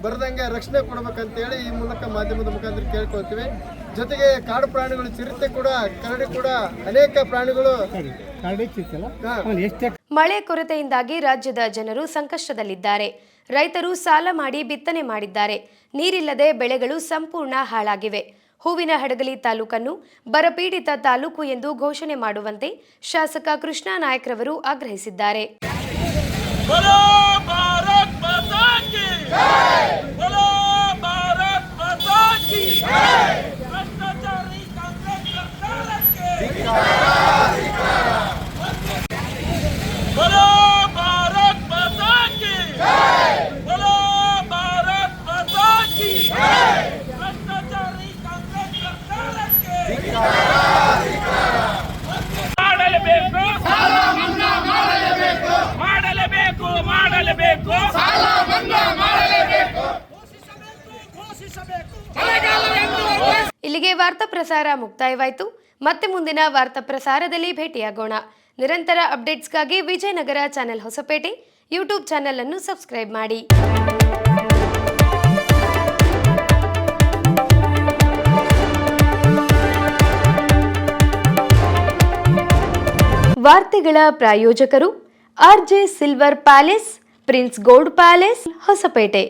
ಬರದಂಗೆ ರಕ್ಷಣೆ ಕೊಡಬೇಕಂತೇಳಿ ಈ ಮೂಲಕ ಮಾಧ್ಯಮದ ಮುಖಾಂತರ ಕೇಳ್ಕೊಳ್ತೀವಿ. ಜೊತೆಗೆ ಕಾಡು ಪ್ರಾಣಿಗಳು ಚಿರತೆ ಕೂಡ ಕರಡಿ ಕೂಡ ಅನೇಕ ಪ್ರಾಣಿಗಳು ಮಳೆ ಕೊರತೆಯಿಂದಾಗಿ ರಾಜ್ಯದ ಜನರು ಸಂಕಷ್ಟದಲ್ಲಿದ್ದಾರೆ. ರೈತರು ಸಾಲ ಮಾಡಿ ಬಿತ್ತನೆ ಮಾಡಿದ್ದಾರೆ. ನೀರಿಲ್ಲದೆ ಬೆಳೆಗಳು ಸಂಪೂರ್ಣ ಹಾಳಾಗಿವೆ. ಹೂವಿನ ಹಡಗಲಿ ತಾಲೂಕನ್ನು ಬರಪೀಡಿತ ತಾಲೂಕು ಎಂದು ಘೋಷಣೆ ಮಾಡುವಂತೆ ಶಾಸಕ ಕೃಷ್ಣ ನಾಯಕ್ರವರು ಆಗ್ರಹಿಸಿದ್ದಾರೆ. ಇಲ್ಲಿಗೆ ವಾರ್ತಾ ಪ್ರಸಾರ ಮುಕ್ತಾಯವಾಯಿತು. ಮತ್ತೆ ಮುಂದಿನ ವಾರ್ತಾ ಪ್ರಸಾರದಲ್ಲಿ ಭೇಟಿಯಾಗೋಣ. ನಿರಂತರ ಅಪ್ಡೇಟ್ಸ್ಗಾಗಿ Vijayanagara channel Hosapete YouTube channel ಅನ್ನು ಸಬ್ಸ್ಕ್ರೈಬ್ ಮಾಡಿ. ವಾರ್ತೆಗಳ ಪ್ರಾಯೋಜಕರು RJ silver palace, prince gold palace, Hosapete.